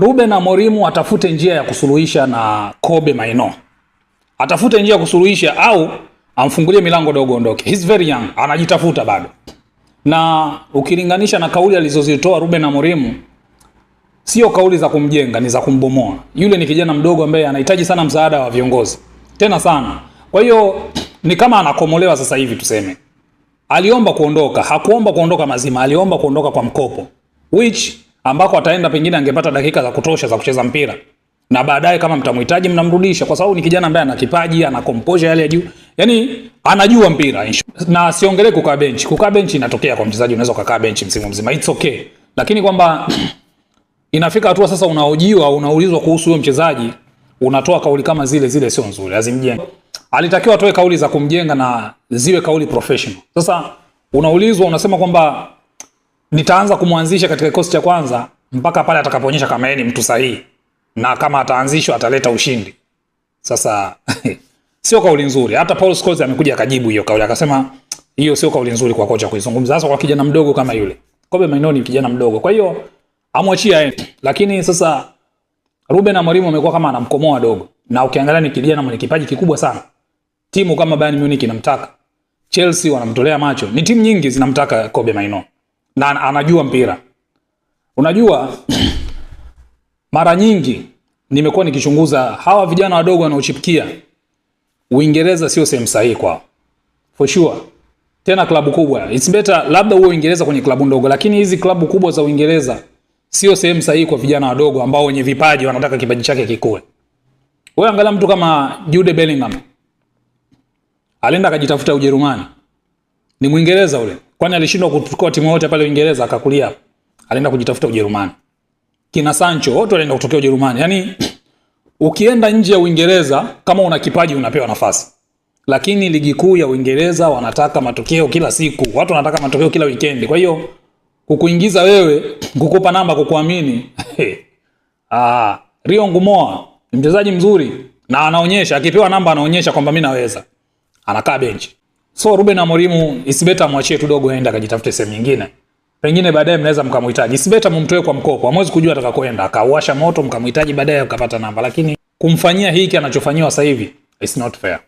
Ruben Amorim atafute njia ya kusuluhisha na Kobe Maino. Atafute njia ya kusuluhisha au amfungulie milango dogo ondoke. He's very young, anajitafuta bado. Na ukilinganisha na kauli alizozitoa Ruben Amorim, sio kauli za kumjenga, ni za kumbomoa. Yule ni kijana mdogo ambaye anahitaji sana msaada wa viongozi. Tena sana. Kwa hiyo ni kama anakomolewa sasa hivi tuseme. Aliomba kuondoka, hakuomba kuondoka mazima, aliomba kuondoka kwa mkopo. Which ambako ataenda pengine angepata dakika za kutosha za kucheza mpira. Na baadaye kama mtamhitaji mnamrudisha kwa sababu ni kijana ambaye ana kipaji, ana composure yale ya juu. Yaani anajua mpira. Na siongelee kukaa benchi. Kukaa benchi inatokea kwa mchezaji, unaweza kukaa benchi msimu mzima. It's okay. Lakini kwamba inafika hatua sasa unahojiwa au unaulizwa kuhusu huyo mchezaji, unatoa kauli kama zile sio nzuri, azimjenga. Alitakiwa atoe kauli za kumjenga na ziwe kauli professional. Sasa unaulizwa unasema kwamba nitaanza kumwanzisha katika kikosi cha kwanza mpaka pale atakapoonyesha kama yeye ni mtu sahihi na kama ataanzishwa ataleta ushindi. Sasa sio kauli nzuri. Hata Paul Scholes amekuja akajibu hiyo kauli, akasema hiyo sio kauli nzuri kwa kocha kuizungumza hasa kwa kijana mdogo kama yule. Kobe Maino ni kijana mdogo. Kwa hiyo amwachia yeye. Lakini sasa Ruben Amorim amekuwa kama anamkomoa dogo. Na ukiangalia ni kijana mwenye kipaji kikubwa sana. Timu kama Bayern Munich inamtaka. Chelsea wanamtolea macho. Ni timu nyingi zinamtaka Kobe Maino. Na anajua mpira. Unajua mara nyingi nimekuwa nikichunguza hawa vijana wadogo wanaochipukia. Uingereza sio sehemu sahihi kwao. For sure. Tena klabu kubwa. It's better labda uwe Uingereza kwenye klabu ndogo, lakini hizi klabu kubwa za Uingereza sio sehemu sahihi kwa vijana wadogo ambao wenye vipaji wanataka kipaji chake kikue. Wewe angalia mtu kama Jude Bellingham. Alienda akajitafuta Ujerumani. Ni Muingereza ule. Kwani alishindwa kuchukua timu yote pale Uingereza akakulia. Alienda kujitafuta Ujerumani. Kina Sancho wote walienda kutokea Ujerumani. Yaani ukienda nje ya Uingereza kama una kipaji unapewa nafasi. Lakini ligi kuu ya Uingereza wanataka matokeo kila siku. Watu wanataka matokeo kila weekend. Kwa hiyo kukuingiza wewe, kukupa namba, kukuamini. Rio Ngumoa ni mchezaji mzuri na anaonyesha, akipewa namba anaonyesha kwamba mimi naweza. Anakaa benchi. So Ruben Amorim isibeta amwachie tu dogo aende akajitafute sehemu nyingine. Pengine baadaye mnaweza mkamhitaji. Isibeta mumtoe kwa mkopo. Hamwezi kujua atakakoenda. Akawasha moto mkamhitaji baadaye akapata namba. Lakini kumfanyia hiki anachofanyiwa sasa hivi, it's not fair.